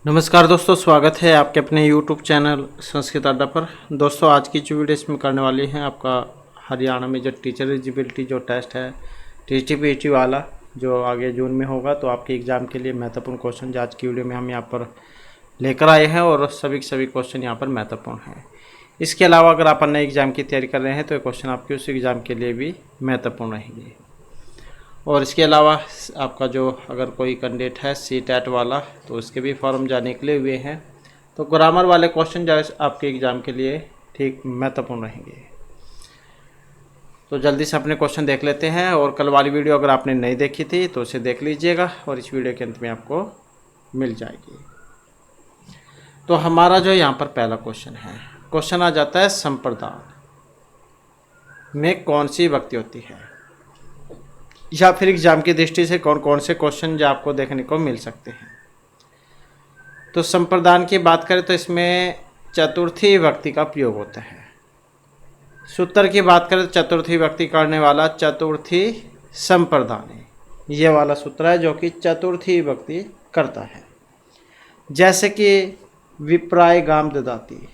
नमस्कार दोस्तों, स्वागत है आपके अपने YouTube चैनल संस्कृत अड्डा पर। दोस्तों, आज की जो वीडियो इसमें करने वाली है आपका हरियाणा में जो टीचर एलिजिबिलिटी जो टेस्ट है TTPET वाला, जो आगे जून में होगा, तो आपके एग्ज़ाम के लिए महत्वपूर्ण क्वेश्चन आज की वीडियो में हम यहाँ पर लेकर आए हैं और सभी क्वेश्चन यहाँ पर महत्वपूर्ण हैं। इसके अलावा अगर आप अन्य एग्ज़ाम की तैयारी कर रहे हैं तो ये क्वेश्चन आपके उस एग्ज़ाम के लिए भी महत्वपूर्ण रहेंगे। और इसके अलावा आपका जो अगर कोई कैंडिडेट है CTET वाला, तो उसके भी फॉर्म जाने के लिए हुए हैं। तो ग्रामर वाले क्वेश्चन जो है आपके एग्ज़ाम के लिए ठीक महत्वपूर्ण रहेंगे। तो जल्दी से अपने क्वेश्चन देख लेते हैं। और कल वाली वीडियो अगर आपने नहीं देखी थी तो उसे देख लीजिएगा और इस वीडियो के अंत में आपको मिल जाएगी। तो हमारा जो यहाँ पर पहला क्वेश्चन है, क्वेश्चन आ जाता है संप्रदान में कौन सी विभक्ति होती है, या फिर एग्जाम की दृष्टि से कौन कौन से क्वेश्चन जो आपको देखने को मिल सकते हैं। तो संप्रदान की बात करें तो इसमें चतुर्थी विभक्ति का प्रयोग होता है। सूत्र की बात करें तो चतुर्थी विभक्ति करने वाला चतुर्थी संप्रदान है। ये वाला सूत्र है जो कि चतुर्थी विभक्ति करता है। जैसे कि विप्राय गाम ददाति,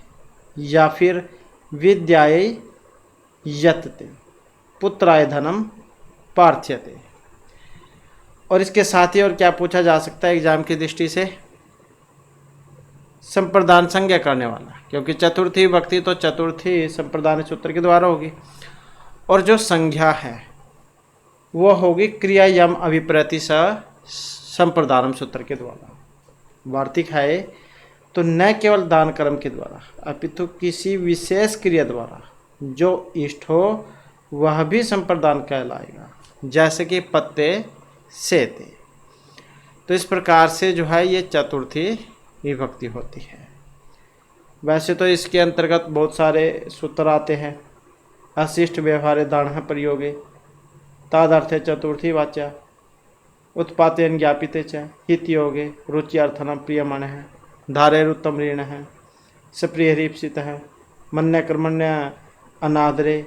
या फिर विद्याय यतते, पुत्राय धनम पार्थ्यते। और इसके साथ ही और क्या पूछा जा सकता है एग्जाम की दृष्टि से, संप्रदान संज्ञा करने वाला, क्योंकि चतुर्थी विभक्ति तो चतुर्थी संप्रदान सूत्र के द्वारा होगी। और जो संज्ञा है वो होगी क्रिया यम अभिप्रति संप्रदानम सूत्र के द्वारा। वार्तिक है तो न केवल दान कर्म के द्वारा अपितु किसी विशेष क्रिया द्वारा जो इष्ट हो वह भी संप्रदान कहलाएगा, जैसे कि पत्ते सेते। तो इस प्रकार से जो है ये चतुर्थी विभक्ति होती है। वैसे तो इसके अंतर्गत बहुत सारे सूत्र आते हैं। अशिष्ट व्यवहारे दान प्रयोगे तादर्थे चतुर्थी वाच्या उत्पातेन ज्ञापिते च हित योगे रुचिर्थनम प्रियमण है धारेरुत्तम ऋण है सप्रिय रीप्सित है मन्य कर्मण्य अनादरे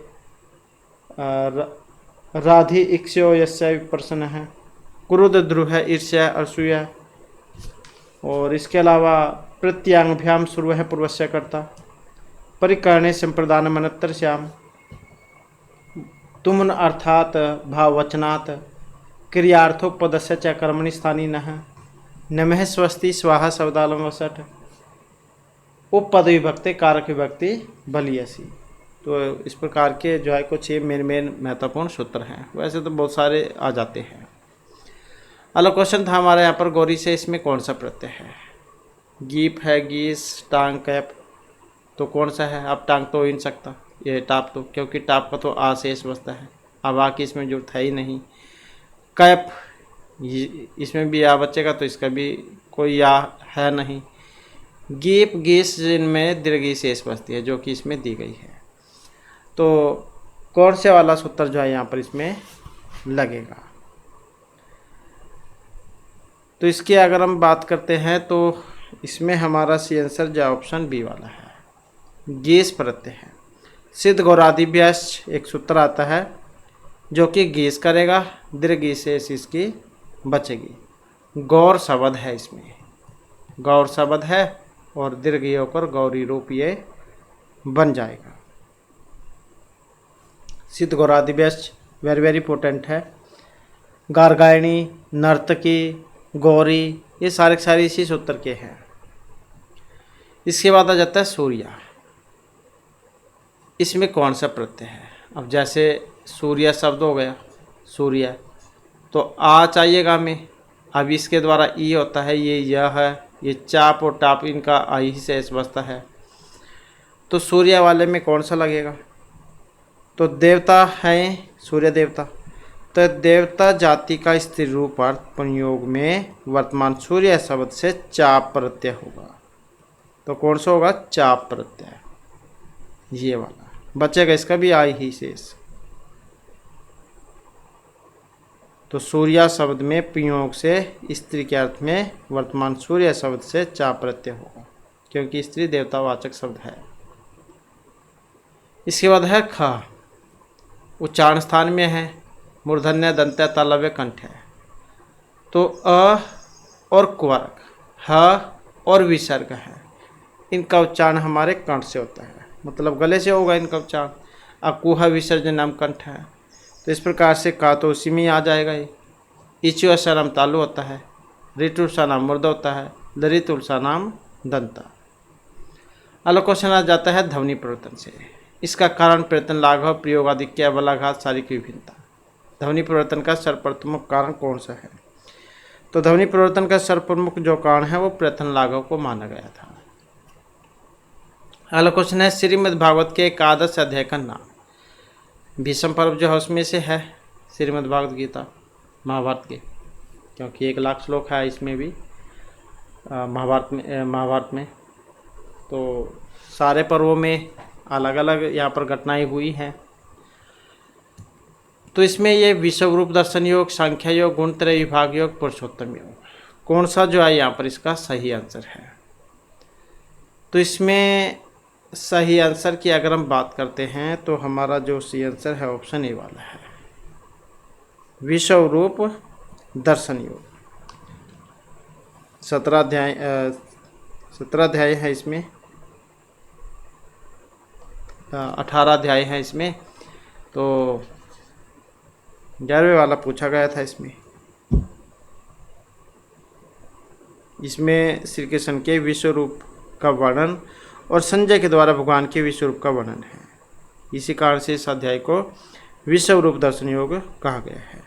राधि इक्ष्यो यस्य विप्रसन है क्रुद्ध ध्रुव है ईर्ष्या असूया। और इसके अलावा प्रत्यांगभ्याम शुरू है पूर्वस्य कर्ता परिकरणे संप्रदान मनत्तर श्याम तुमन अर्थात भाववचनात् क्रियार्थोपदस्य च कर्मणि स्थानी नमः स्वस्ति स्वाहा शब्दालम वसठ उपपद विभक्ति कारक विभक्ति बलियसी। तो इस प्रकार के जो है कुछ ये मेन महत्वपूर्ण सूत्र हैं। वैसे तो बहुत सारे आ जाते हैं। अगला क्वेश्चन था हमारे यहाँ पर गौरी से, इसमें कौन सा प्रत्यय है। गीप है, गीस, टांग, कैप, तो कौन सा है। अब टांग तो हो ही नहीं सकता, ये टाप तो, क्योंकि टाप का तो आ शेष बचता है, अब आ की इसमें जरूरत है ही नहीं। कैप इसमें भी आ बचेगा तो इसका भी कोई आ है नहीं। गीप, गीस जिनमें दीर्घी शेष बचती है जो कि इसमें दी गई है। तो कौन से वाला सूत्र जो है यहाँ पर इसमें लगेगा। तो इसकी अगर हम बात करते हैं तो इसमें हमारा सी आंसर जो ऑप्शन बी वाला है, गीस प्रत्यय है। सिद्ध गौरादिभ्यास एक सूत्र आता है जो कि गीस करेगा, दीर्घी शेष इसकी बचेगी। गौर शब्द है, इसमें गौर शब्द है और दीर्घी होकर गौरी रूप ये बन जाएगा। सिद्ध गौरादिभ्यास वेरी इंपॉर्टेंट है। गार्गायणी, नर्तकी, गौरी, ये सारे इसी सूत्र के हैं। इसके बाद आ जाता है सूर्या। इसमें कौन सा प्रत्यय है। अब जैसे सूर्या शब्द हो गया, सूर्या तो आ चाहिएगा में, अब इसके द्वारा ई होता है, ये यह है, ये चाप और टाप इनका आई ही से बचता है। तो सूर्या वाले में कौन सा लगेगा। तो देवता हैं सूर्य देवता, तो देवता जाति का स्त्री रूप अर्थ प्रयोग में वर्तमान सूर्य शब्द से चाप प्रत्यय होगा। तो कौन सा होगा, चाप प्रत्यय, ये वाला बचेगा, इसका भी आई ही शेष। तो सूर्या शब्द में प्रयोग से स्त्री के अर्थ में वर्तमान सूर्य शब्द से चाप प्रत्यय होगा, क्योंकि स्त्री देवतावाचक शब्द है। इसके बाद है ख, उच्चारण स्थान में है, मूर्धन्य दंत्य तालव्य कंठ है। तो अ और क्वर्क, ह और विसर्ग है, इनका उच्चारण हमारे कंठ से होता है, मतलब गले से होगा इनका उच्चारण। अकुहा विसर्जन नाम कंठ है। तो इस प्रकार से का तो उसी में आ जाएगा ये। इचु सा नाम तालु होता है, ऋतु सा नाम मुर्दा होता है, दरितुल सा नाम दंता। अगला क्वेश्चन आ जाता है ध्वनि परिवर्तन से। इसका कारण प्रयत्न लाघव प्रयोग आधिक्य बलाघात शारीरिक विभिन्नता। ध्वनि परिवर्तन का सर्वप्रमुख कारण कौन सा है? तो ध्वनि परिवर्तन का सर्वप्रमुख जो कारण है वो प्रयत्न लाघव को माना गया था। अगला क्वेश्चन है श्रीमद् भागवत के एकादश अध्याय का नाम। भीष्म पर्व जो है उसमें से है श्रीमद् भागवत गीता महाभारत के, क्योंकि 1,00,000 श्लोक है इसमें भी महाभारत में। तो सारे पर्वों में अलग अलग यहाँ पर घटनाएं हुई हैं। तो इसमें ये विश्व रूप दर्शन योग, सांख्य योग, गुणत्रय विभाग योग, पुरुषोत्तम योग, कौन सा जो है यहाँ पर इसका सही आंसर है? तो इसमें सही आंसर की अगर हम बात करते हैं तो हमारा जो सही आंसर है ऑप्शन ए वाला है, विश्व रूप दर्शन योग। 17 अध्याय है इसमें, 18 अध्याय है इसमें। तो 11वें वाला पूछा गया था इसमें श्री कृष्ण के विश्व रूप का वर्णन और संजय के द्वारा भगवान के विश्व रूप का वर्णन है। इसी कारण से इस अध्याय को विश्व रूप दर्शन योग कहा गया है।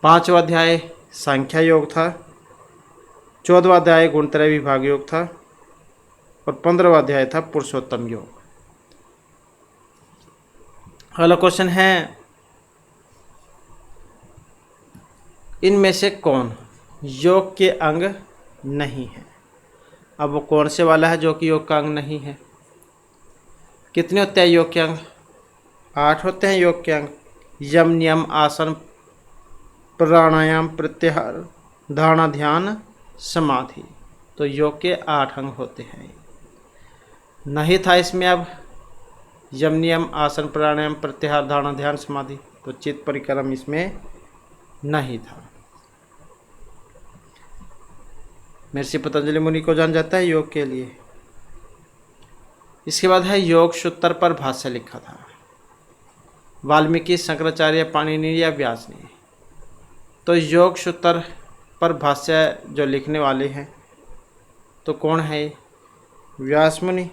5वां अध्याय सांख्य योग था, 14वां अध्याय गुणत्रय विभाग योग था और 15वां अध्याय था पुरुषोत्तम योग। अगला क्वेश्चन है इनमें से कौन योग के अंग नहीं है? अब वो कौन से वाला है जो कि योग का अंग नहीं है? कितने होते हैं योग के अंग? 8 होते हैं योग के अंग। यम, नियम, आसन, प्राणायाम, प्रत्याहार, धारणा, ध्यान, समाधि। तो योग के 8 अंग होते हैं। नहीं था इसमें अब यम, नियम, आसन, प्राणायाम, प्रत्याहार, धारणा, ध्यान, समाधि, तो चित्त परिक्रम इसमें नहीं था। महर्षि पतंजलि मुनि को जान जाता है योग के लिए। इसके बाद है योग सूत्र पर भाष्य लिखा था वाल्मीकि, शंकराचार्य, पाणिनि या व्यास ने। तो योग सूत्र पर भाष्य जो लिखने वाले हैं तो कौन है? व्यास मुनि।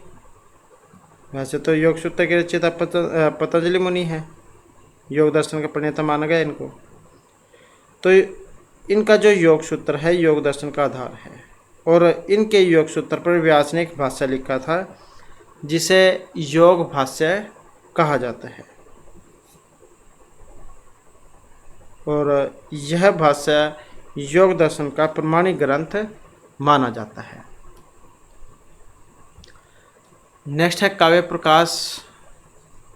वैसे तो योग सूत्र के रचयिता पतंजलि मुनि है, योग दर्शन का प्रणेता माना गया इनको। तो इनका जो योग सूत्र है योग दर्शन का आधार है और इनके योग सूत्र पर व्यास ने एक भाष्य लिखा था जिसे योग भाष्य कहा जाता है और यह भाष्य योग दर्शन का प्रमाणिक ग्रंथ माना जाता है। नेक्स्ट है काव्य प्रकाश,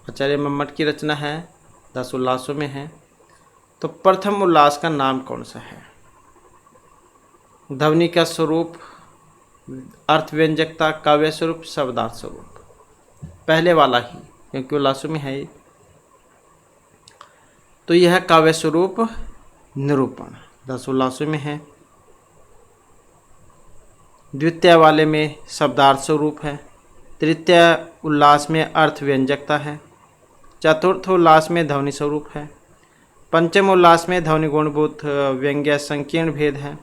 आचार्य मम्मट की रचना है, 10 उल्लासों में है। तो प्रथम उल्लास का नाम कौन सा है? ध्वनि का स्वरूप, अर्थ व्यंजकता, काव्य स्वरूप, शब्दार्थ स्वरूप। पहले वाला ही, क्योंकि उल्लासों में है। तो यह काव्य स्वरूप निरूपण 10 उल्लासों में है। द्वितीय वाले में शब्दार्थ स्वरूप है। तृतीय उल्लास में अर्थ व्यंजकता है। चतुर्थ उल्लास में ध्वनि स्वरूप है। पंचम उल्लास में ध्वनि गुणभूत व्यंग्य संकीर्ण भेद है।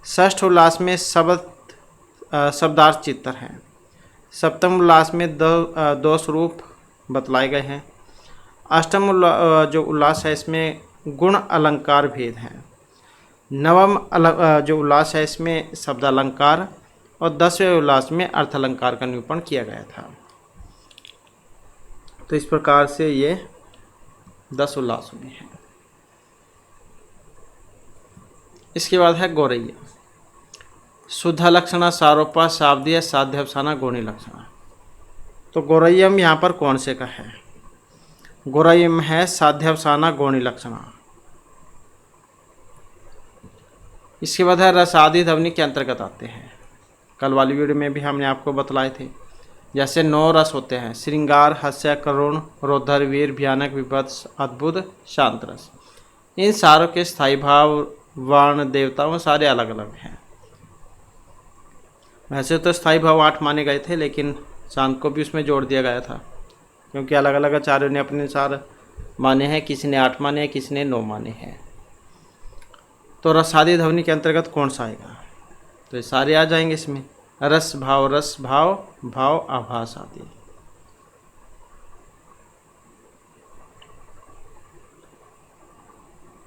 षष्ठ उल्लास में शब्दार्थ चित्तर है। सप्तम उल्लास में दो स्वरूप बतलाए गए हैं। अष्टम जो उल्लास है इसमें गुण अलंकार भेद है। नवम जो उल्लास है इसमें शब्द अलंकार और 10वें उल्लास में अर्थ अलंकार का निरूपण किया गया था। तो इस प्रकार से ये 10 उल्लासों में है। इसके बाद है गौरैया। शुद्ध लक्षणा, सारोपा, शाब्दीय, साध्यवसाना, गौणी लक्षणा। तो गौरैयम यहाँ पर कौन से का है? गौरैयम है साध्यवसाना, गौणी लक्षणा। इसके बाद है रस आदि ध्वनि के अंतर्गत आते हैं। कल वाली वीडियो में भी हमने आपको बतलाए थे। जैसे 9 रस होते हैं, श्रृंगार, हास्य, करुण, रौद्र, वीर, भयानक, विभत्स, अद्भुत, शांत रस। इन सारों के स्थायी भाव, वर्ण, देवताओं सारे अलग अलग हैं। वैसे तो स्थायी भाव 8 माने गए थे, लेकिन चांद को भी उसमें जोड़ दिया गया था, क्योंकि अलग अलग आचार्यों ने अपने अनुसार माने हैं। किसी ने 8 माने हैं, किसी ने 9 माने हैं। तो रसादी ध्वनि के अंतर्गत कौन सा आएगा? तो ये सारे आ जाएंगे इसमें, रस भाव, भाव आभास आदि।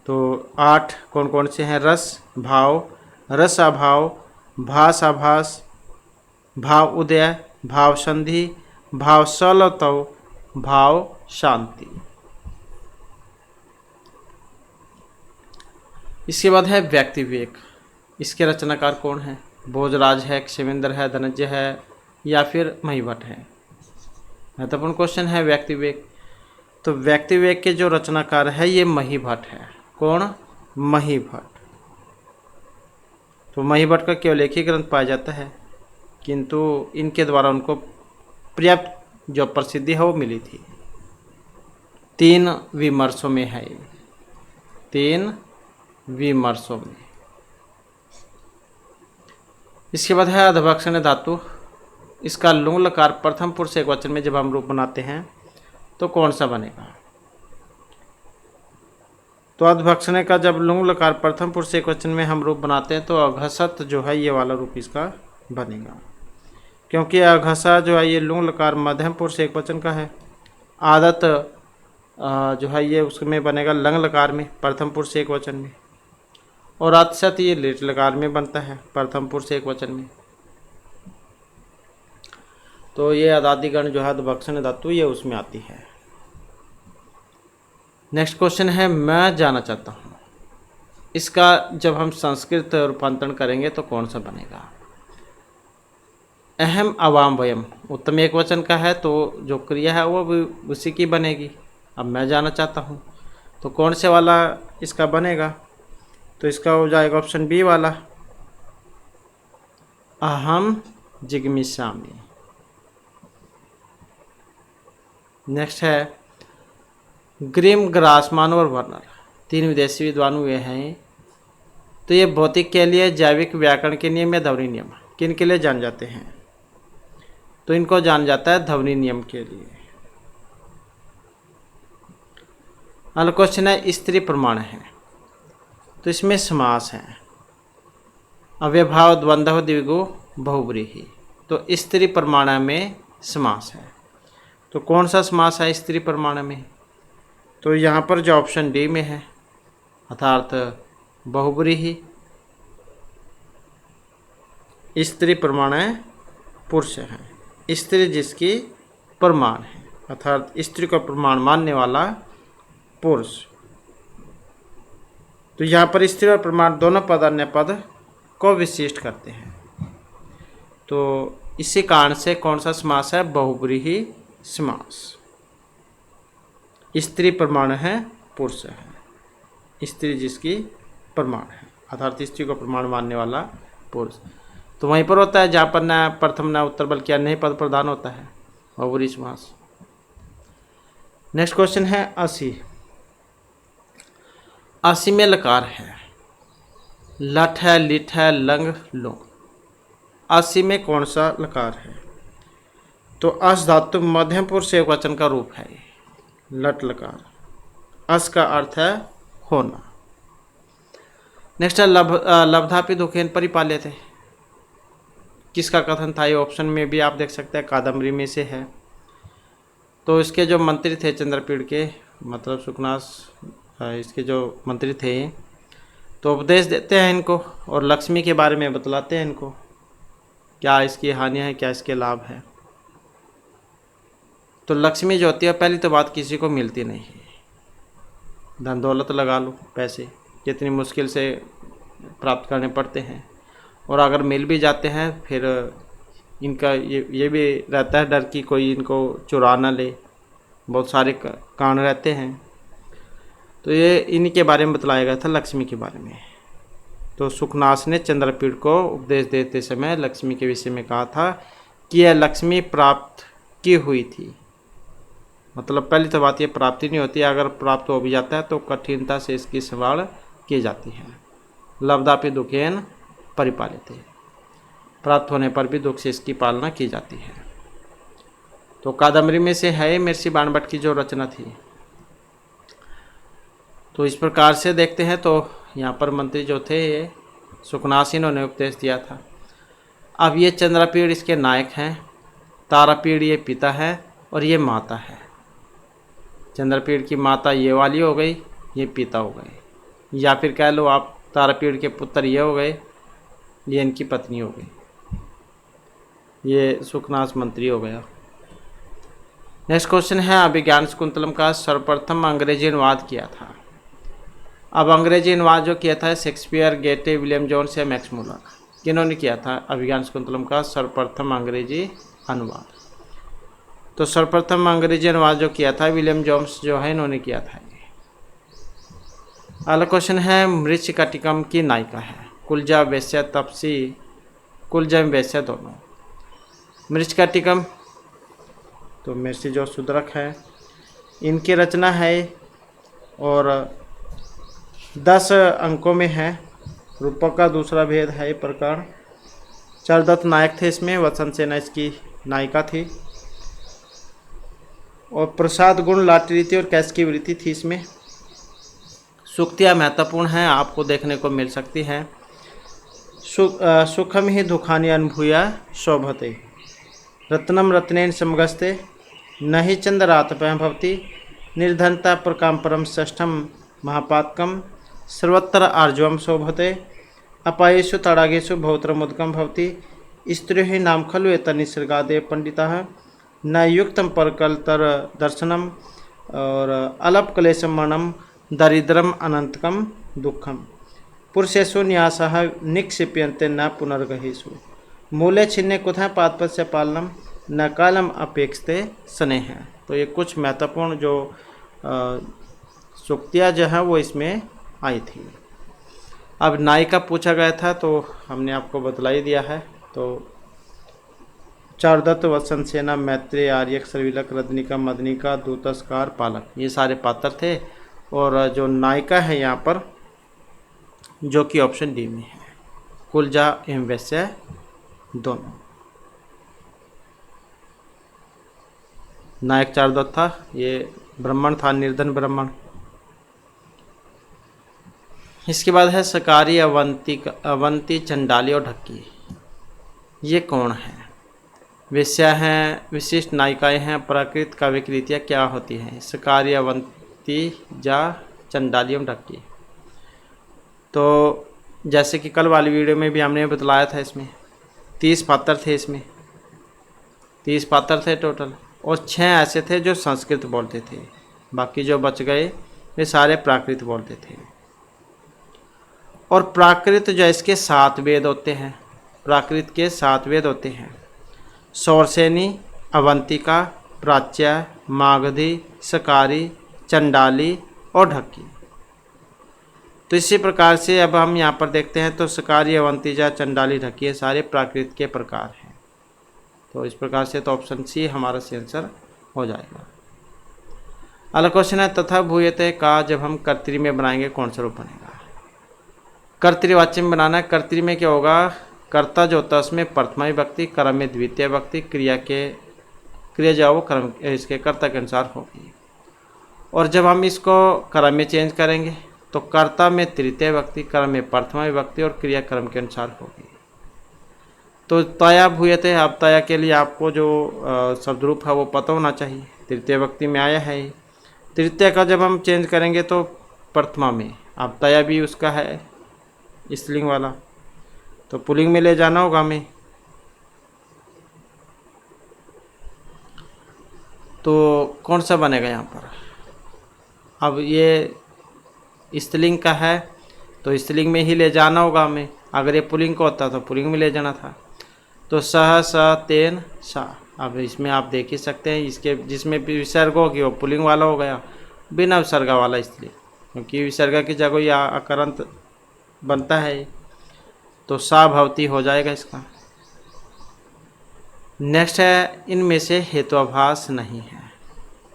तो 8 कौन कौन से हैं? रस भाव, रस अभाव, भास आभास, भाव उदय, भाव संधि, भाव सलतव, भाव शांति। इसके बाद है व्यक्ति विवेक। इसके रचनाकार कौन है? भोजराज है, क्षेमेंद्र है, धनंजय है, या फिर महिभट्ट है? महत्वपूर्ण क्वेश्चन है व्यक्ति विवेक। तो व्यक्ति विवेक के जो रचनाकार है ये महिभट्ट है। कौन? महिभट्ट। तो महिभट्ट का केवल एक ही ग्रंथ पाया जाता है, किंतु इनके द्वारा उनको पर्याप्त जो प्रसिद्धि है वो मिली थी। 3 विमर्शों में है ये, 3 विमर्शों में। इसके बाद है अधोभक्षण धातु। इसका लुंग लकार प्रथम पुरुष एकवचन में जब हम रूप बनाते हैं तो कौन सा बनेगा? तो अधोभक्षण का जब लुंग लकार प्रथम पुरुष एकवचन में हम रूप बनाते हैं तो अघसत जो है ये वाला रूप इसका बनेगा, क्योंकि अघसा जो है ये लुंग लकार मध्यम पुरुष एकवचन का है। आदत जो है ये उसमें बनेगा लंग लकार में प्रथम पुरुष एकवचन में, और अतसत ये लेट लकार में बनता है प्रथम पुरुष एकवचन में। तो ये अदादिगण जो है अधोभक्षण धातु ये उसमें आती है। नेक्स्ट क्वेश्चन है मैं जाना चाहता हूँ। इसका जब हम संस्कृत रूपांतरण करेंगे तो कौन सा बनेगा? अहम अवाम वयम उत्तम एकवचन का है, तो जो क्रिया है वो भी उसी की बनेगी। अब मैं जाना चाहता हूँ तो कौन से वाला इसका बनेगा? तो इसका हो जाएगा ऑप्शन बी वाला, अहम जिगमिषामि। नेक्स्ट है ग्रिम, ग्रासमान और वर्नर 3 विदेशी विद्वान हुए हैं। तो ये भौतिक के लिए जैविक व्याकरण के नियम या ध्वनि नियम किन के लिए जान जाते हैं? तो इनको जान जाता है ध्वनि नियम के लिए। अगला क्वेश्चन है स्त्री प्रमाण है। तो इसमें समास है अव्यभाव, द्वंद्व, द्विगु, बहुब्रीहि। तो स्त्री प्रमाण में समास है। तो कौन सा समास है स्त्री प्रमाण में? तो यहाँ पर जो ऑप्शन डी में है, अर्थात बहुब्रीहि। स्त्री प्रमाण पुरुष है, स्त्री जिसकी प्रमाण है, अर्थात स्त्री का प्रमाण मानने वाला पुरुष। तो यहाँ पर स्त्री और प्रमाण दोनों पद अन्य पद को विशिष्ट करते हैं। तो इसी कारण से कौन सा समास है? बहुब्रीहि समास। स्त्री प्रमाण है पुरुष है, स्त्री जिसकी प्रमाण है, अर्थात स्त्री को प्रमाण मानने वाला पुरुष। तो वहीं पर होता है जहाँ पर न प्रथम न उत्तर बल्कि अन्य पद प्रधान होता है, बहुब्रीहि समास। नेक्स्ट क्वेश्चन है 80। 80 में लकार है, लट है, लिट है, लंग, लुंग। 80 में कौन सा लकार है? तो अस धातु मध्यम पुरुष एकवचन का रूप है लट लकार। अस का अर्थ है होना। नेक्स्ट है लब्धापि दुखेन परिपाल्य थे। किसका कथन था? ये ऑप्शन में भी आप देख सकते हैं, कादम्बरी में से है। तो इसके जो मंत्री थे चंद्रपीड़ के, मतलब सुकनास इसके जो मंत्री थे, तो उपदेश देते हैं इनको और लक्ष्मी के बारे में बतलाते हैं इनको, क्या इसकी हानियाँ हैं, क्या इसके लाभ हैं। तो लक्ष्मी जो होती है पहली तो बात किसी को मिलती नहीं है। धन दौलत लगा लो, पैसे कितनी मुश्किल से प्राप्त करने पड़ते हैं, और अगर मिल भी जाते हैं फिर इनका ये भी रहता है डर कि कोई इनको चुरा ना ले, बहुत सारे कारण रहते हैं। तो ये इन्हीं के बारे में बतलाया गया था, लक्ष्मी के बारे में। तो सुखनास ने चंद्रपीड़ को उपदेश देते समय लक्ष्मी के विषय में कहा था कि यह लक्ष्मी प्राप्त की हुई थी। मतलब पहली तो बात ये प्राप्ति नहीं होती, अगर प्राप्त हो भी जाता है तो कठिनता से इसकी संभाल की जाती है। लब्धापि दुखेन परिपालित। प्राप्त होने पर भी दुख से इसकी पालना की जाती है। तो कादम्बरी में से है महर्षि बाणभट्ट की जो रचना थी। तो इस प्रकार से देखते हैं तो यहाँ पर मंत्री जो थे ये सुखनाथ सिंह ने उपदेश दिया था। अब ये चंद्रपीड़ इसके नायक हैं, तारापीड़ ये पिता है और ये माता है। चंद्रपीड़ की माता ये वाली हो गई, ये पिता हो गए, या फिर कह लो आप तारापीड़ के पुत्र ये हो गए, ये इनकी पत्नी हो गई, ये सुखनाथ मंत्री हो गया। नेक्स्ट क्वेश्चन है, अभिज्ञान शाकुंतलम का सर्वप्रथम अंग्रेजी अनुवाद किया था। अब अंग्रेजी अनुवाद जो किया था शेक्सपियर, गेटे, विलियम जोन्स या मैक्स मुलर, किन्होंने किया था अभिज्ञान शाकुंतलम का सर्वप्रथम अंग्रेजी अनुवाद? तो सर्वप्रथम अंग्रेजी अनुवाद जो किया था विलियम जोन्स जो है इन्होंने किया था। अगला क्वेश्चन है, मृच्छकटिकम की नायिका है। कुलजा वैश्य तपसी, कुलजा वैश्य दोनों। मृच्छकटिकम तो महर्षि जो शूद्रक है इनकी रचना है और 10 अंकों में है। रूपक का दूसरा भेद है प्रकरण। चरदत्त नायक थे इसमें, वसंत सेना इसकी नायिका थी और प्रसाद गुण, लाटरी रीति और कैश की वृत्ति थी इसमें। सूक्तियाँ महत्वपूर्ण हैं, आपको देखने को मिल सकती हैं। सुखम ही दुखानी अनुभूया शोभते, रत्नम रत्नेन समगस्ते, न ही चंद्रातपः भवति, निर्धनता प्रकाम परम षष्ठम महापातकम, सर्वत्र आर्जवम शोभते, अपायेषु तडागेषु बहुत्रमुदकम भवति, स्त्रियों ही नाम खलु एतन्निसर्गादे पंडिताः, न युक्तम परकलतर दर्शनम और अलप क्लेशम मरणम, दरिद्रम अनंतकम दुखम, पुरुषेषु न्यासः निक्षिप्यन्ते न पुनर्गहेषु, मूले छिन्ने कुतः पादपस्य पालनम, न कालम अपेक्षते स्नेह। तो ये कुछ महत्वपूर्ण जो सूक्तियाँ जो हैं वो इसमें आई थी। अब नायिका पूछा गया था तो हमने आपको बतला ही दिया है। तो चारुदत्त, वसंत सेना, मैत्रेय, आर्यक, सर्विलक, रजनिका, मदनिका, दूतस्कार, पालक, ये सारे पात्र थे। और जो नायिका है यहाँ पर जो कि ऑप्शन डी में है, कुलजा एवं वैश्य दोनों। नायक चारुदत्त था, ये ब्राह्मण था, निर्धन ब्राह्मण। इसके बाद है सकारी, अवंती, चंडाली और ढक्की। ये कौन है? वेश्या हैं, विशिष्ट नायिकाएं हैं, प्राकृत काव्य कृतियाँ क्या होती हैं? सकारी, अवंती या चंडाली एवं ढक्की। तो जैसे कि कल वाली वीडियो में भी हमने बतलाया था, इसमें 30 पात्र थे, इसमें 30 पात्र थे टोटल, और 6 ऐसे थे जो संस्कृत बोलते थे, बाकी जो बच गए वे सारे प्राकृत बोलते थे। और प्राकृत जो इसके 7 वेद होते हैं, प्राकृत के 7 वेद होते हैं, सौरसेनी, अवंतिका, प्राच्या, मागधी, सकारी, चंडाली और ढक्की। तो इसी प्रकार से अब हम यहाँ पर देखते हैं तो सकारी, अवंतिजा, चंडाली, ढक्की, ये सारे प्राकृत के प्रकार हैं। तो इस प्रकार से तो ऑप्शन सी हमारा आंसर हो जाएगा। अगला क्वेश्चन है, तथा भूयते का जब हम कर्तरी में बनाएंगे कौन सा रूप बनेगा? कर्तृवाच्य में बनाना है। कर्तरी में क्या होगा? कर्ता जो होता है उसमें प्रथमा विभक्ति, कर्म में द्वितीय विभक्ति, क्रिया जो वो कर्म इसके कर्ता के अनुसार होगी। और जब हम इसको कर्म में चेंज करेंगे तो कर्ता में तृतीय विभक्ति, कर्म में प्रथमा विभक्ति और क्रिया कर्म के अनुसार होगी। तो तया भूयते, अब तया के लिए आपको जो शब्द रूप है वो पता होना चाहिए। तृतीय विभक्ति में आया है, तृतीय का जब हम चेंज करेंगे तो प्रथमा में, अब तया भी उसका है स्त्रीलिंग वाला, तो पुल्लिंग में ले जाना होगा हमें। तो कौन सा बनेगा यहाँ पर? अब ये स्त्रीलिंग का है तो स्त्रीलिंग में ही ले जाना होगा हमें। अगर ये पुल्लिंग का होता तो पुल्लिंग में ले जाना था। तो सह, स, तेन, सा। अब इसमें आप देख ही सकते हैं, इसके जिसमें विसर्ग होगी वो पुल्लिंग वाला हो गया, बिना विसर्गा वाला स्त्रीलिंग, क्योंकि विसर्गा की जगह या अकरंत बनता है, तो सा भवती हो जाएगा इसका। नेक्स्ट है, इनमें से हेतुआभास नहीं है।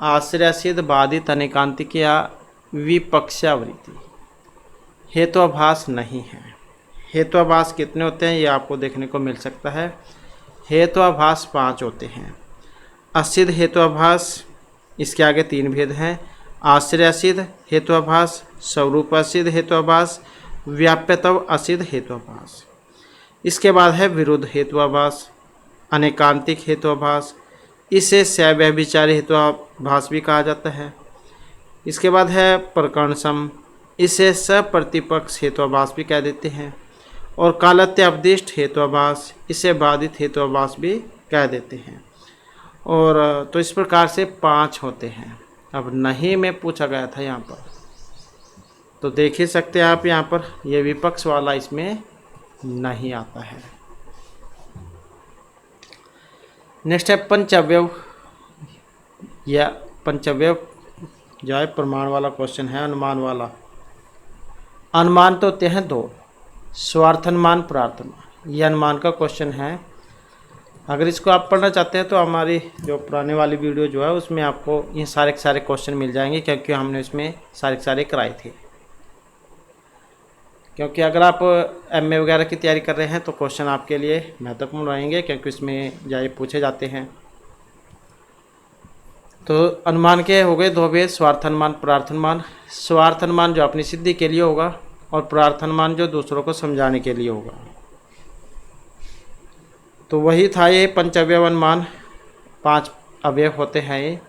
आश्रय सिद्ध, बाधित, अनेकांतिक या विपक्षावृत्ति। हेतुआभास नहीं है। हेत्वाभास कितने होते हैं ये आपको देखने को मिल सकता है। हेत्वाभास 5 होते हैं। असिध हेत्वाभास, इसके आगे 3 भेद हैं। आश्रय असिध हेत्वाभास, स्वरूप असिध हेत्वाभास, व्याप्यतव असिध हेत्वाभास। इसके बाद है विरुद्ध हेत्वाभास, अनेकांतिक हेत्वाभास, इसे सव्यभिचारी हेत्वाभास भी कहा जाता है। इसके बाद है प्रकरणसम, इसे सप्रतिपक्ष हेत्वाभास भी कह देते हैं। और कालत्यावदिष्ट हेत्वाभास, इसे बाधित हेत्वाभास भी कह देते हैं। और तो इस प्रकार से 5 होते हैं। अब नहीं में पूछा गया था यहाँ पर, तो देख ही सकते हैं आप यहाँ पर, ये विपक्ष वाला इसमें नहीं आता है। नेक्स्ट है पंचअवयव, या पंचअवयव जो है प्रमाण वाला क्वेश्चन है, अनुमान वाला। अनुमान तो होते हैं 2, स्वार्थनुमान, परार्थनुमान। ये अनुमान का क्वेश्चन है। अगर इसको आप पढ़ना चाहते हैं तो हमारी जो पुराने वाली वीडियो जो है उसमें आपको ये सारे के सारे क्वेश्चन मिल जाएंगे, क्योंकि हमने इसमें सारे के सारे कराए थे। क्योंकि अगर आप एमए वगैरह की तैयारी कर रहे हैं तो क्वेश्चन आपके लिए महत्वपूर्ण रहेंगे, क्योंकि इसमें जाए पूछे जाते हैं। तो अनुमान के हो गए 2 भेद, स्वार्थनुमान, परार्थनुमान। स्वार्थनुमान जो अपनी सिद्धि के लिए होगा, और परार्थनुमान जो दूसरों को समझाने के लिए होगा। तो वही था ये पंचअवयव अनुमान। 5 अवयव होते हैं ये।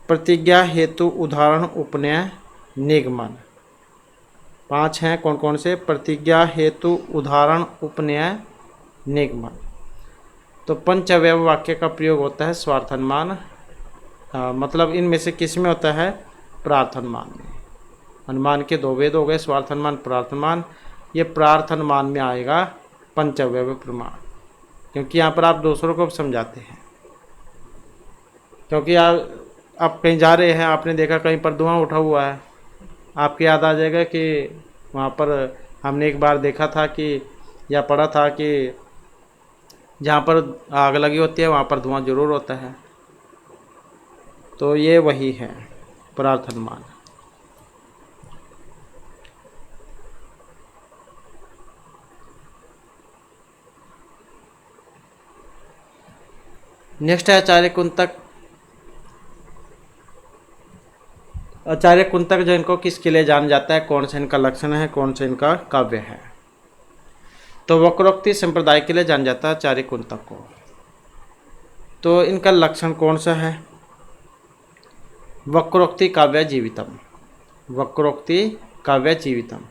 प्रतिज्ञा, हेतु, उदाहरण, उपनय, निगमन। 5 हैं। कौन कौन से? प्रतिज्ञा, हेतु, उदाहरण, उपनय, निगमन। तो पंचअवयव वाक्य का प्रयोग होता है स्वार्थनुमान, मतलब इनमें से किस में होता है? परार्थनुमान में। अनुमान के 2 भेद हो गए, स्वार्थनुमान, परार्थनुमान। ये परार्थनुमान में आएगा पंचअवयव प्रमाण, क्योंकि यहाँ पर आप दूसरों को समझाते हैं। क्योंकि आप कहीं जा रहे हैं, आपने देखा कहीं पर धुआं उठा हुआ है, आपको याद आ जाएगा कि वहाँ पर हमने एक बार देखा था कि, या पढ़ा था कि जहाँ पर आग लगी होती है वहाँ पर धुआं जरूर होता है। तो ये वही है परार्थनुमान। नेक्स्ट है आचार्य कुंतक। आचार्य कुंतक जो इनको किसके लिए जाना जाता है, कौन सा इनका लक्षण है, कौन सा इनका काव्य है? तो वक्रोक्ति संप्रदाय के लिए जाना जाता है आचार्य कुंतक को। तो इनका लक्षण कौन सा है? वक्रोक्ति काव्य जीवितम, वक्रोक्ति काव्य जीवितम।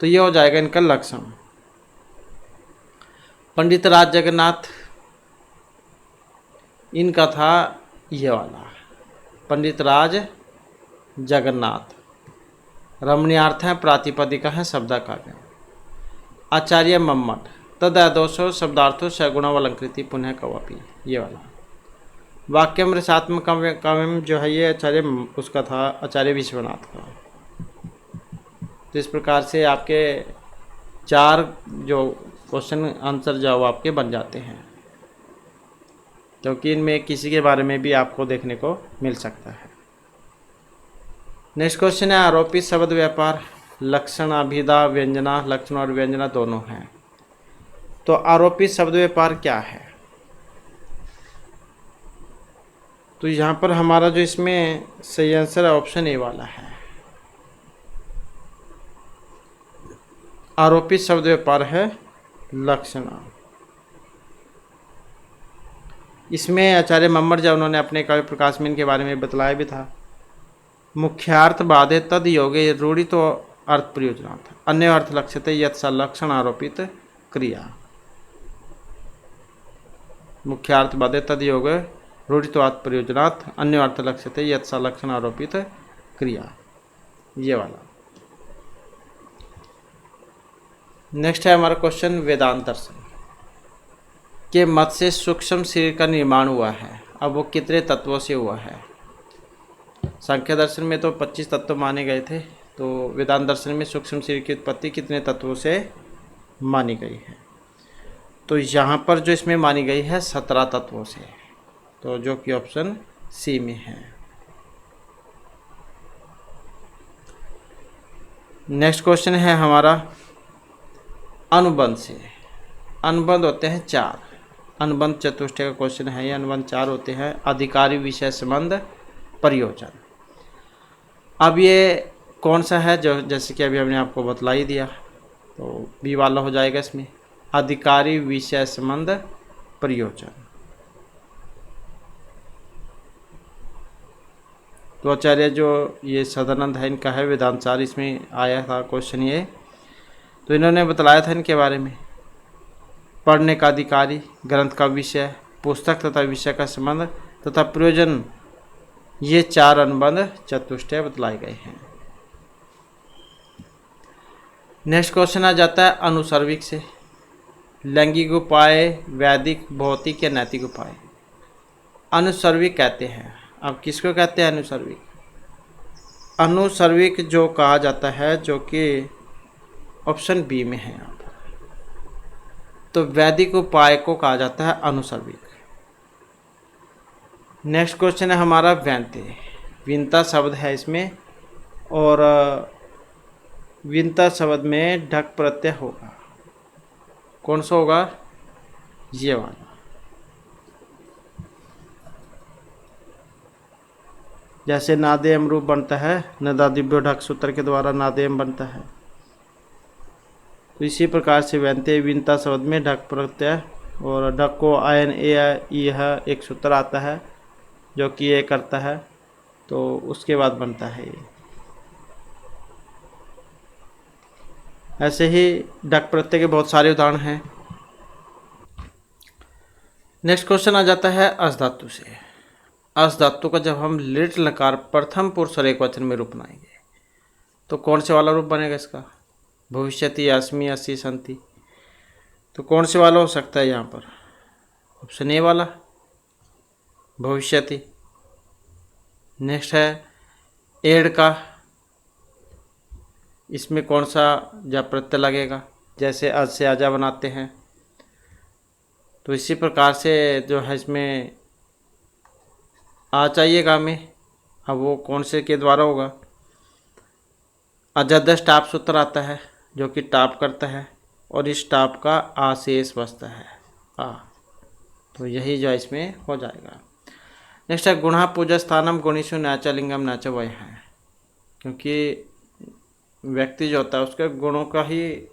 तो ये हो जाएगा इनका लक्षण। पंडित राज जगन्नाथ, इनका था ये वाला, पंडित राज जगन्नाथ। रमणीयार्थ है, प्रातिपदिका है, शब्दाकाव्य। आचार्य मम्मट, तदोषो शब्दार्थो सगुणावलंकृति पुनः कवापी, ये वाला। वाक्यम रसात्मक काव्यम जो है ये आचार्य उसका था, आचार्य विश्वनाथ का। तो इस प्रकार से आपके 4 जो क्वेश्चन आंसर जो आपके बन जाते हैं, क्योंकि इनमें किसी के बारे में भी आपको देखने को मिल सकता है। नेक्स्ट क्वेश्चन है आरोपित शब्द व्यापार। लक्षण, अभिधा, व्यंजना, लक्षण और व्यंजना दोनों हैं। तो आरोपित शब्द व्यापार क्या है? तो यहाँ पर हमारा जो इसमें सही आंसर है ऑप्शन ए वाला है। आरोपित शब्द व्यापार है लक्षण। इसमें आचार्य मम्मट जब उन्होंने अपने काव्य प्रकाश में इनके बारे में बतलाया भी था। मुख्यार्थ बाधे तद योगे रूढ़ी तो अर्थ प्रयोजना था, अन्य अर्थ लक्ष्यते यत् संलक्षण आरोपित क्रिया। मुख्यार्थ बाधे तद योग रूढ़ी तो अर्थ प्रयोजनात् अन्य अर्थ लक्ष्यते यत् संलक्षण आरोपित क्रिया, ये वाला। नेक्स्ट है हमारा क्वेश्चन वेदांत दर्शन के मत से सूक्ष्म शरीर का निर्माण हुआ है। अब वो कितने तत्वों से हुआ है? सांख्य दर्शन में तो 25 तत्व माने गए थे, तो वेदांत दर्शन में सूक्ष्म शरीर की उत्पत्ति कितने तत्वों से मानी गई है? तो यहाँ पर जो इसमें मानी गई है 17 तत्वों से, तो जो कि ऑप्शन सी में है। नेक्स्ट क्वेश्चन है हमारा अनुबंध से। अनुबंध होते हैं 4, अनुबंध चतुष्टय का क्वेश्चन है ये। अनुबंध 4 होते हैं, अधिकारी, विषय, संबंध, प्रयोजन। अब ये कौन सा है, जो जैसे कि अभी हमने आपको बतला ही दिया, तो बी वाला हो जाएगा इसमें, अधिकारी, विषय, संबंध, प्रयोजन। तो आचार्य जो ये सदानंद है, इनका है वेदांतचार, इसमें आया था क्वेश्चन ये। तो इन्होंने बतलाया था इनके बारे में, पढ़ने का अधिकारी, ग्रंथ का विषय, पुस्तक तथा विषय का संबंध तथा प्रयोजन, ये 4 अनुबंध चतुष्टय बतलाए गए हैं। नेक्स्ट क्वेश्चन आ जाता है अनुसर्विक से। लैंगिक उपाय, वैदिक, भौतिक या नैतिक उपाय। अनुसर्विक कहते हैं, अब किसको कहते हैं अनुसर्विक? अनुसर्विक जो कहा जाता है, जो कि ऑप्शन बी में है यहाँ पर, तो वैदिक उपाय को कहा जाता है अनुसर्विक। नेक्स्ट क्वेश्चन है हमारा व्यंत्य। विंता शब्द है इसमें, और विंता शब्द में ढक प्रत्यय होगा। कौन सा होगा? ये वाला। जैसे नादेम रूप बनता है, नदादिव्यो ढक सूत्र के द्वारा नादेम बनता है, तो इसी प्रकार से व्यंत्य विंता शब्द में ढक प्रत्यय, और ढक को आयन ए यह एक सूत्र आता है जो कि ये करता है, तो उसके बाद बनता है ये। ऐसे ही ढक प्रत्यय के बहुत सारे उदाहरण हैं। नेक्स्ट क्वेश्चन आ जाता है अस धातु से। अस धातु का जब हम लिट लकार प्रथम पुरुष और एकवचन में रूप बनाएंगे, तो कौन से वाला रूप बनेगा इसका? भविष्यति, अस्मि, अस्सी, संति। तो कौन से वाला हो सकता है यहाँ पर? ऑप्शन ए वाला, भविष्यति। नेक्स्ट है एड का, इसमें कौन सा जब प्रत्यय लगेगा? जैसे अज से आजा बनाते हैं, तो इसी प्रकार से जो है इसमें आ चाहिएगा में। अब वो कौन से के द्वारा होगा? अजदश टाप सूत्र आता है जो कि टाप करता है, और इस टाप का आशेष बसता है आ, तो यही जो इसमें हो जाएगा। नेक्स्ट है गुणा पूजा स्थानम गुणीषु नाचा लिंगम नाचा वह है, क्योंकि व्यक्ति जो होता है उसके गुणों का ही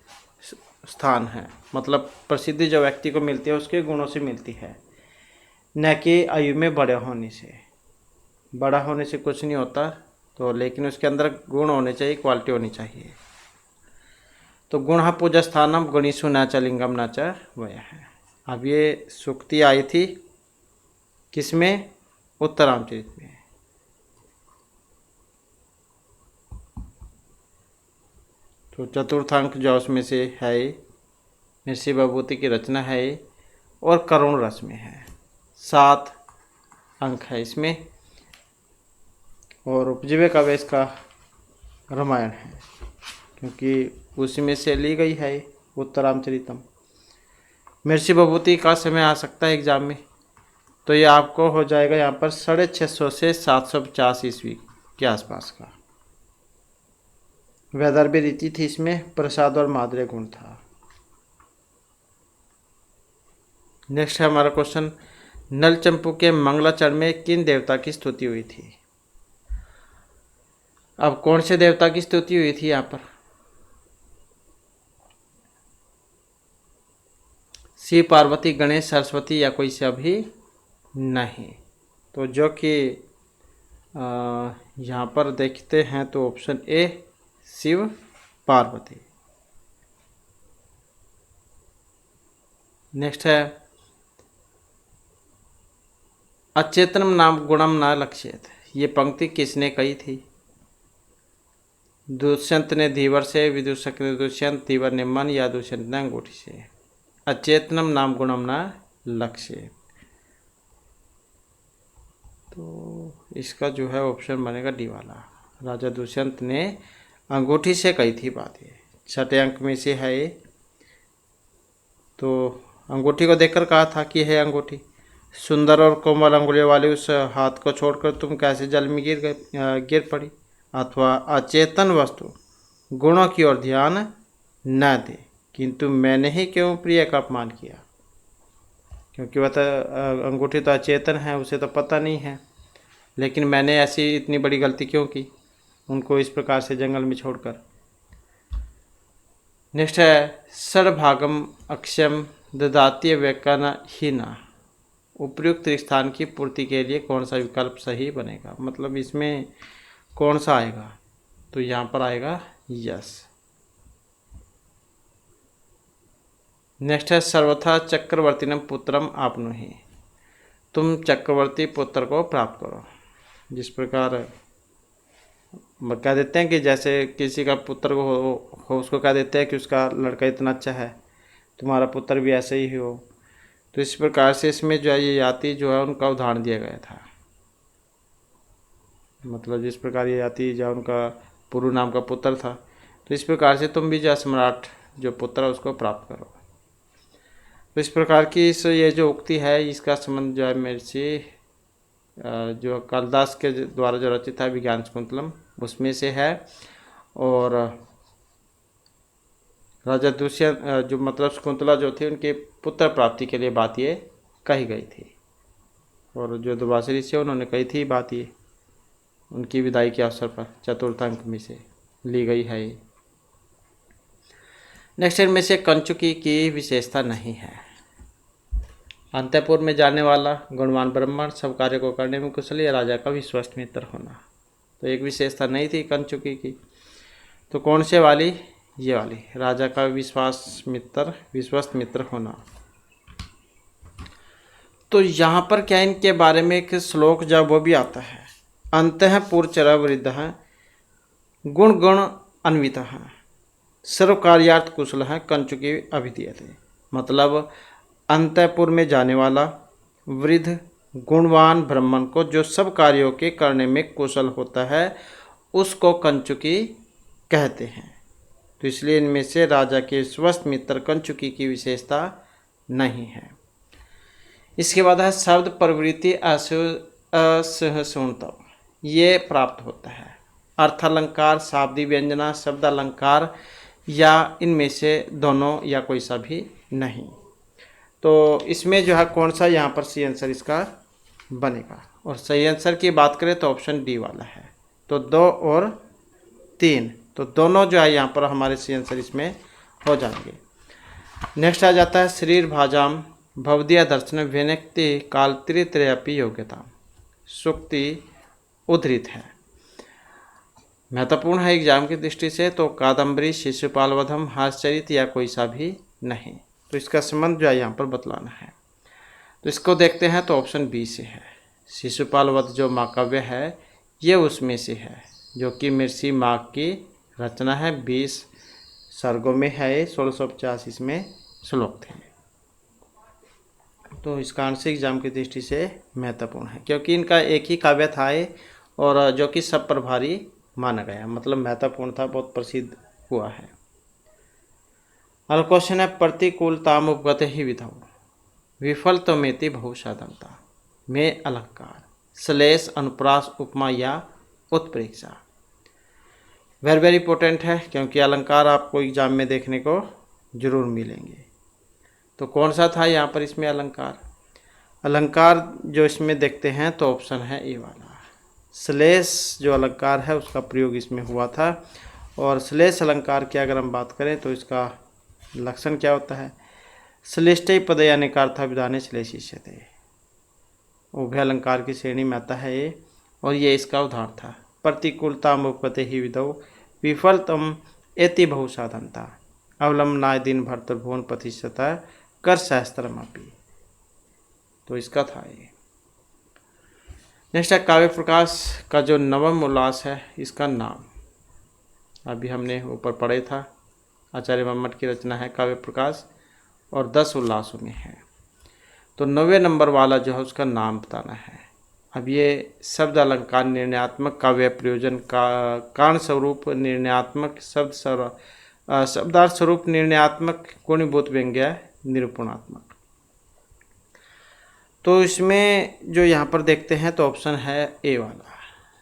स्थान है, मतलब प्रसिद्धि जो व्यक्ति को मिलती है उसके गुणों से मिलती है, न कि आयु में बड़े होने से। बड़ा होने से कुछ नहीं होता, तो लेकिन उसके अंदर गुण होने चाहिए, क्वालिटी होनी चाहिए। तो गुण पूजा स्थानम गुणीषु नाचा लिंगम नाचा वह है। अब ये सूक्ति आई थी किसमें? उत्तरामचरित में। तो चतुर्थांक जो उसमें से है, मिर्सी विभूति की रचना है, और करुण रस में है। 7 अंक है इसमें, और उपजीव्य काव्य इसका रामायण है, क्योंकि उसी में से ली गई है उत्तरामचरितम। मिर्सी विभूति का समय आ सकता है एग्जाम में, तो ये आपको हो जाएगा यहाँ पर 650 से 750 ईस्वी के आसपास का। वैदर्भी रीति थी इसमें, प्रसाद और माधुर्य गुण था। नेक्स्ट है हमारा क्वेश्चन, नल चंपू के मंगलाचरण में किन देवता की स्तुति हुई थी? अब कौन से देवता की स्तुति हुई थी यहाँ पर? शिव, पार्वती, गणेश, सरस्वती, या कोई से अभी नहीं। तो जो कि यहाँ पर देखते हैं तो option A Shiva, Parvati. Next है अचेतनम नाम गुणम न लक्ष्येत, ये पंक्ति किसने कही थी? दुष्यंत ने धीवर से, विदूषक ने दुष्यंत, धीवर ने मन, या दुष्यंत ने अंगूठी से। अचेतनम नाम गुणम न लक्ष्येत, तो इसका जो है ऑप्शन बनेगा डी वाला। राजा दुष्यंत ने अंगूठी से कही थी बात ये। 6 अंक में से है ये। तो अंगूठी को देखकर कहा था कि है अंगूठी, सुंदर और कोमल अंगुलियों वाले उस हाथ को छोड़कर तुम कैसे जल में गिर पड़ी। अथवा अचेतन वस्तु गुणों की ओर ध्यान न दे, किंतु मैंने ही क्यों प्रिया का अपमान किया, क्योंकि वह तो अंगूठी तो अचेतन है, उसे तो पता नहीं है, लेकिन मैंने ऐसी इतनी बड़ी गलती क्यों की उनको इस प्रकार से जंगल में छोड़कर। नेक्स्ट है षडभागम अक्षम ददात्य व्यकन ही न, उपयुक्त स्थान की पूर्ति के लिए कौन सा विकल्प सही बनेगा, मतलब इसमें कौन सा आएगा, तो यहाँ पर आएगा यस। नेक्स्ट है सर्वथा चक्रवर्तीनम पुत्रम आपनुहि, तुम चक्रवर्ती पुत्र को प्राप्त करो। जिस प्रकार कह देते हैं कि जैसे किसी का पुत्र हो उसको कह देते हैं कि उसका लड़का इतना अच्छा है, तुम्हारा पुत्र भी ऐसे ही हो। तो इस प्रकार से इसमें जो है ये जाति जो है उनका उदाहरण दिया गया था, मतलब जिस प्रकार ये जाति जो उनका पुरु नाम का पुत्र था, तो इस प्रकार से तुम भी जो सम्राट जो पुत्र है उसको प्राप्त करो। तो इस प्रकार की ये जो उक्ति है इसका संबंध जो है मेरे से जो कालिदास के द्वारा जो रचित है विज्ञान शकुंतलम उसमें से है, और राजा दुष्यंत जो मतलब शकुंतला जो थी उनके पुत्र प्राप्ति के लिए बात ये कही गई थी, और जो दुर्वासा ऋषि उन्होंने कही थी बात ये उनकी विदाई के अवसर पर चतुर्थ अंक में से ली गई है ये। नेक्स्ट इनमें से कंचुकी की विशेषता नहीं है। अंतःपुर में जाने वाला, गुणवान ब्राह्मण, सब कार्य को करने में कुशल, या राजा का विश्वस्त मित्र होना, तो एक विशेषता नहीं थी कंचुकी की। तो कौन से वाली, ये वाली, राजा का विश्वस्त मित्र होना। तो यहाँ पर क्या इनके बारे में एक श्लोक जब वो भी आता है, अंतःपुर चर वृद्ध गुण गुण अन्वित सर्व कार्यार्थ कुशल है कंचुकी अभिधीयते, मतलब अंतःपुर में जाने वाला वृद्ध गुणवान ब्राह्मण को जो सब कार्यों के करने में कुशल होता है उसको कंचुकी कहते हैं। तो इसलिए इनमें से राजा के स्वस्थ मित्र कंचुकी की विशेषता नहीं है। इसके बाद है शब्द प्रवृत्ति असहसुणता, ये प्राप्त होता है। अर्थालंकार, शाब्दी व्यंजना, शब्द अलंकार, या इनमें से दोनों या कोई सा भी नहीं। तो इसमें जो है कौन सा यहाँ पर सही आंसर इसका बनेगा, और सही आंसर की बात करें तो ऑप्शन डी वाला है। तो 2 और 3, तो दोनों जो है यहाँ पर हमारे सही आंसर इसमें हो जाएंगे। नेक्स्ट आ जाता है शरीर भाजाम भवदीय दर्शन व्यनक्ति काल त्रित्रयपि योग्यता, सुक्ति उद्धृत है, महत्वपूर्ण है एग्जाम की दृष्टि से। तो कादम्बरी, शिशुपाल वधम, हास्यचरित या कोई सा भी नहीं। तो इसका संबंध जो है यहाँ पर बतलाना है। तो इसको देखते हैं तो ऑप्शन बी से है। शिशुपाल वध जो महाकाव्य है ये उसमें से है, जो कि मिर्सी माघ की रचना है, 20 सर्गों में है, 1685 इसमें श्लोक थे। तो इसका आंसर एग्जाम की दृष्टि से महत्वपूर्ण है, क्योंकि इनका एक ही काव्य था और जो कि सब पर भारी माना गया, मतलब महत्वपूर्ण था, बहुत प्रसिद्ध हुआ है। अगला क्वेश्चन है प्रतिकूलताम उपगत ही विधौ विफल तो मेति बहुसाधनता में अलंकार श्लेष अनुप्रास उपमा या उत्प्रेक्षा। वेरी इंपॉर्टेंट है, क्योंकि अलंकार आपको एग्जाम में देखने को जरूर मिलेंगे। तो कौन सा था यहाँ पर इसमें अलंकार जो इसमें देखते हैं तो ऑप्शन है ए वाला। श्लेष जो अलंकार है उसका प्रयोग इसमें हुआ था, और श्लेष अलंकार की अगर हम बात करें तो इसका लक्षण क्या होता है, श्लेष्टि पदे अनेकार्था विधाने श्लेषिष्यते, उभय अलंकार की श्रेणी में आता है ये, और ये इसका उदाहरण था। प्रतिकूलताम उपगते ही विधौ विफलतम एति बहुसाधनता अवलंबनाय दिन भर्तृभुवन प्रतिशता कर सहस्त्रमपि, तो इसका था ये। नेक्स्ट है काव्य प्रकाश का जो नवम उल्लास है, इसका नाम अभी हमने ऊपर पढ़े था, आचार्य मम्मट की रचना है काव्य प्रकाश, और 10 उल्लासों में है। तो 9वें नंबर वाला जो है उसका नाम बताना है। अब ये शब्द अलंकार निर्णयात्मक काव्य प्रयोजन का कारण स्वरूप निर्णयात्मक शब्दार्थ स्वरूप निर्णयात्मक गुणीभूत व्यंग्य निरूपणात्मक। तो इसमें जो यहाँ पर देखते हैं तो ऑप्शन है ए वाला,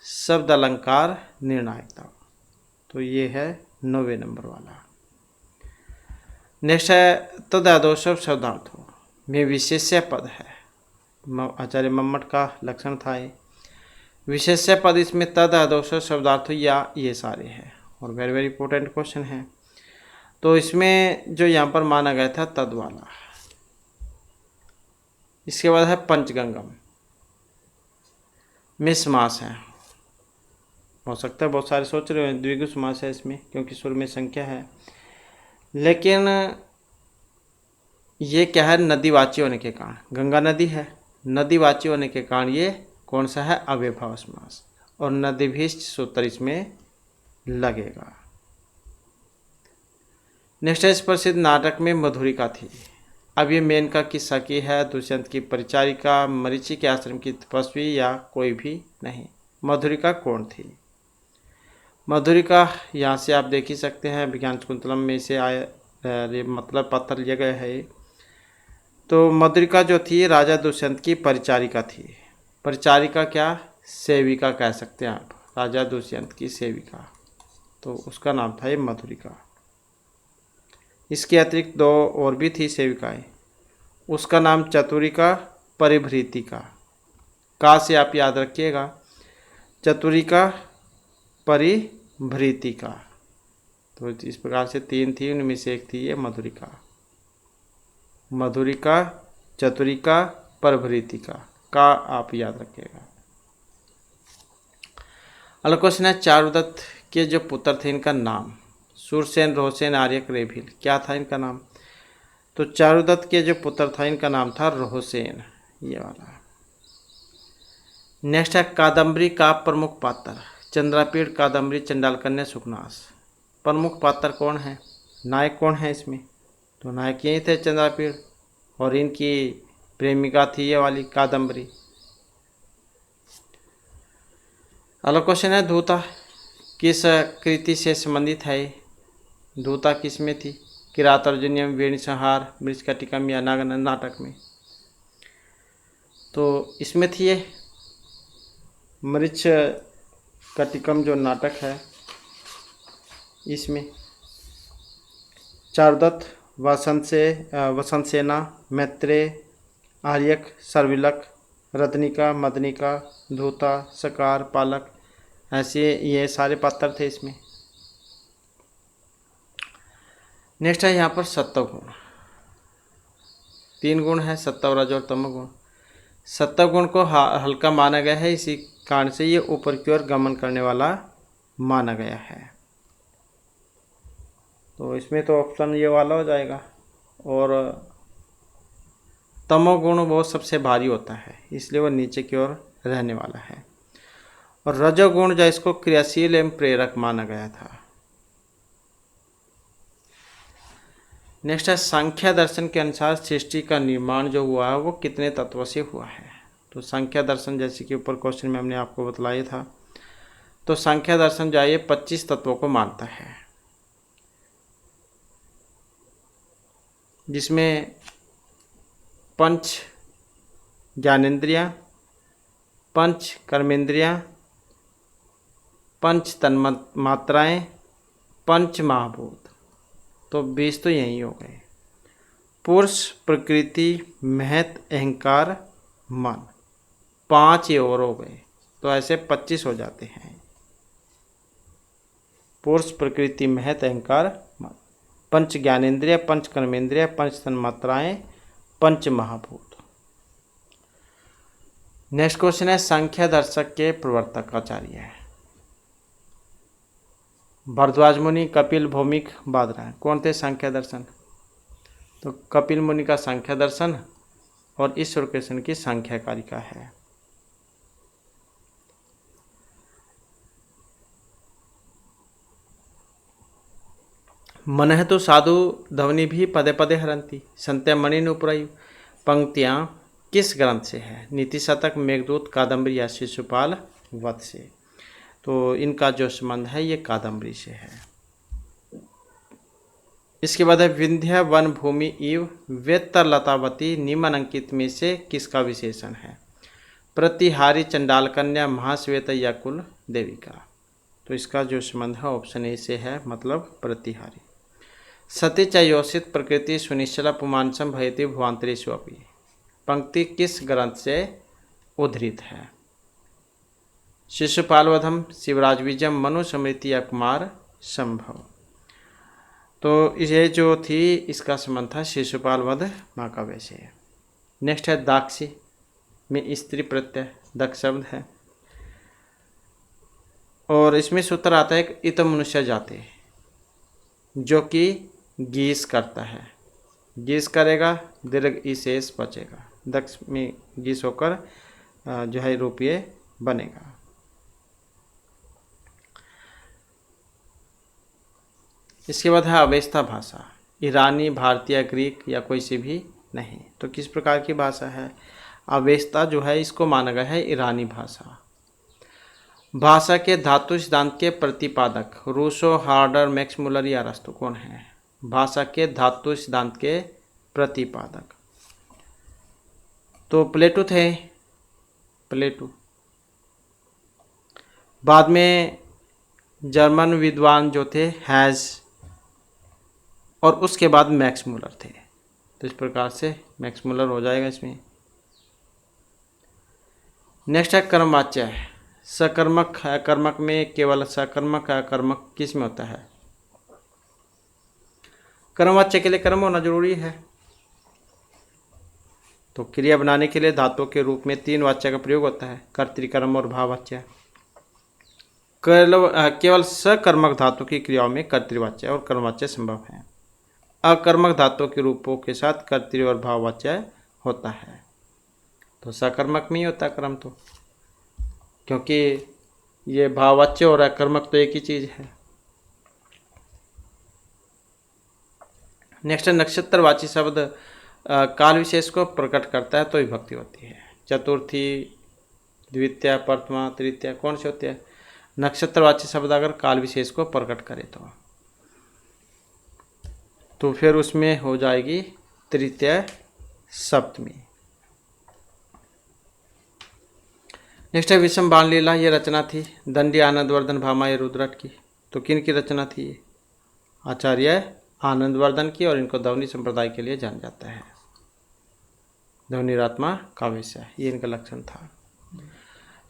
शब्द अलंकार निर्णायकता, तो ये है 9वें नंबर वाला। नेक्स्ट है तदादोष शब्दार्थों में विशेष्य पद है। आचार्य मम्मट का लक्षण था ये। विशेष्य पद इसमें तदादोष शब्दार्थों या ये सारे हैं और वेरी वेरी इंपॉर्टेंट क्वेश्चन है। तो इसमें जो यहाँ पर माना गया था तद वाला। इसके बाद है पंचगंगम में समास है। हो सकता है बहुत सारे सोच रहे हो द्विगु समास है इसमें, क्योंकि सुर में संख्या है, लेकिन ये क्या है, नदीवाची होने के कारण, गंगा नदी है, नदीवाची होने के कारण ये कौन सा है, अव्ययभाव समास, और नदीभीष्ट सूत्र इसमें लगेगा। नेक्स्ट है, इस प्रसिद्ध नाटक में मधुरिका थी। अब ये मेनका की सखी है, दुष्यंत की परिचारिका, मरीचि के आश्रम की तपस्वी या कोई भी नहीं। मधुरिका कौन थी? मधुरिका यहाँ से आप देख ही सकते हैं, विज्ञान शकुंतलम में से आए मतलब पत्थर लिए गए है। तो मधुरिका जो थी राजा दुष्यंत की परिचारिका थी। परिचारिका क्या, सेविका कह सकते हैं आप, राजा दुष्यंत की सेविका, तो उसका नाम था ये मधुरिका। इसके अतिरिक्त दो और भी थी सेविकाएं, उसका नाम चतुरिका, परिभृतिका। का से आप याद रखिएगा, चतुरिका, परिभृतिका। तो इस प्रकार से तीन थी, उनमें से एक थी ये मधुरिका। मधुरिका, चतुरिका, परिभृतिका का आप याद रखिएगा। अगला क्वेश्चन है, चारुदत्त के जो पुत्र थे इनका नाम, सूरसेन, रोहसेन, आर्यक, रेभिल, क्या था इनका नाम? तो चारुदत्त के जो पुत्र था इनका नाम था रोहसेन, ये वाला। नेक्स्ट है, कादम्बरी का प्रमुख पात्र, चंद्रापीड़, कादम्बरी, चंडाल कन्या, सुखनास। प्रमुख पात्र कौन है, नायक कौन है इसमें? तो नायक यही थे चंद्रापीड़, और इनकी प्रेमिका थी ये वाली कादम्बरी। अगला क्वेश्चन है, धूता किस कृति से संबंधित है? धूता किस में थी? किरात अर्जुनियम, वेणी संहार, मृच्छकटिकम या नागानंद नाटक में? तो इसमें थी ये मृच्छकटिकम जो नाटक है इसमें। चारुदत्त, वसंत सेना, मैत्रेय, आर्यक, सर्विलक, रत्निका, मदनिका, धूता, सकार, पालक, ऐसे ये सारे पात्र थे इसमें। नेक्स्ट है यहाँ पर सत्वगुण, 3 गुण है, सत्व, रज और तमोगुण। सत्वगुण को हल्का माना गया है, इसी कारण से ये ऊपर की ओर गमन करने वाला माना गया है। तो इसमें तो ऑप्शन ये वाला हो जाएगा। और तमोगुण वो सबसे भारी होता है, इसलिए वो नीचे की ओर रहने वाला है। और रजोगुण जो इसको क्रियाशील एवं प्रेरक माना गया था। नेक्स्ट है, संख्या दर्शन के अनुसार सृष्टि का निर्माण जो हुआ है वो कितने तत्वों से हुआ है? तो संख्या दर्शन जैसे कि ऊपर क्वेश्चन में हमने आपको बतलाया था, तो संख्या दर्शन जो है 25 तत्वों को मानता है, जिसमें पंच ज्ञानेन्द्रियाँ, पंच कर्मेंद्रियाँ, पंच तन्मात्राएँ, पंच महाभूत। तो 20 तो यही हो गए। पुरुष, प्रकृति, महत, अहंकार, मन, 5 ये और हो गए, तो ऐसे 25 हो जाते हैं। पुरुष, प्रकृति, महत, अहंकार, मन, पंच ज्ञानेन्द्रिय, पंच कर्मेंद्रिय, पंच तन्मात्राएं, पंच महाभूत। नेक्स्ट क्वेश्चन है, संख्या दर्शक के प्रवर्तक आचार्य है? भरद्वाज मुनि, कपिल, भौमिक, बादरायण। कौन थे संख्या दर्शन? तो कपिल मुनि का संख्या दर्शन और ईश्वर कृष्ण की संख्या कारिका है। मनः तो साधु ध्वनि भी पदे पदे हरंती, संत्य मणि नुपुरयु। पंक्तियाँ किस ग्रंथ से है? नीति शतक, मेघदूत, कादम्बरी या शिशुपाल वध से। तो इनका जो संबंध है ये कादम्बरी से है। इसके बाद है, विंध्य वन भूमि इव वेत्तर लतावती निम्नलिखित में से किसका विशेषण है? प्रतिहारी, चंडाल कन्या, महाश्वेत या कुल देविका। तो इसका जो संबंध है ऑप्शन ए से है, मतलब प्रतिहारी। सति च योषित प्रकृति सुनिश्चला पुमांसम भयति भुवांतरेषु अपि। पंक्ति किस ग्रंथ से उद्धृत है? शिशुपालवधम, शिवराज विजयम, मनु स्मृति या कुमार संभव। तो ये जो थी इसका संबंध था शिशुपाल वध महाकाव्य से। नेक्स्ट है दाक्षी में स्त्री प्रत्यय दक्ष शब्द है और इसमें सूत्र आता है कि इत मनुष्य जाते, जो कि गीस करता है। गीस करेगा दीर्घ ई शेष बचेगा, दक्ष में गीस होकर जो है रूपये बनेगा। इसके बाद है अवेस्ता भाषा, ईरानी, भारतीय, ग्रीक या कोई सी भी नहीं। तो किस प्रकार की भाषा है? अवेस्ता जो है इसको माना गया है ईरानी भाषा। भाषा के धातु सिद्धांत के प्रतिपादक रूसो, हार्डर, मैक्स मुलर या अरस्तु कौन है? भाषा के धातु सिद्धांत के प्रतिपादक तो प्लेटो थे, प्लेटो। बाद में जर्मन विद्वान जो थे हैज, और उसके बाद मैक्स मुलर थे। तो इस प्रकार से मैक्स मुलर हो जाएगा इसमें। नेक्स्ट है कर्मवाच्य है, सकर्मक है, कर्मक में केवल सकर्मक है, कर्मक किस में होता है? कर्मवाच्य के लिए कर्म होना जरूरी है। तो क्रिया बनाने के लिए धातुओं के रूप में 3 वाच्य का प्रयोग होता है, कर्तृकर्म और भाववाच्य। केवल सकर्मक धातु की क्रियाओं में कर्तृवाच्य और कर्मवाच्य संभव है। अकर्मक धातुओं के रूपों के साथ कर्तृ और भाववाच्य होता है। तो सकर्मक में ही होता है कर्म, तो क्योंकि ये भाववाच्य और अकर्मक तो एक ही चीज है। नेक्स्ट है नक्षत्रवाची शब्द काल विशेष को प्रकट करता है तो विभक्ति होती है। चतुर्थी, द्वितीय, प्रथमा, तृतीय कौन से होते हैं? नक्षत्रवाची शब्द अगर काल विशेष को प्रकट करे तो फिर उसमें हो जाएगी तृतीय सप्तमी। नेक्स्ट है विषम बाण लीला, ये रचना थी दंडी आनंदवर्धन भामा रुद्रट की। तो किन की रचना थी? आचार्य आनंदवर्धन की, और इनको ध्वनि संप्रदाय के लिए जाना जाता है। ध्वनिरात्मा काव्य से ये इनका लक्षण था।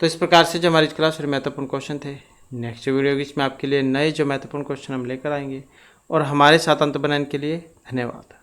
तो इस प्रकार से जो हमारी क्लास में महत्वपूर्ण क्वेश्चन थे, नेक्स्ट वीडियो की इसमें आपके लिए नए जो महत्वपूर्ण क्वेश्चन हम लेकर आएंगे। और हमारे साथ अंत बनाने के लिए धन्यवाद।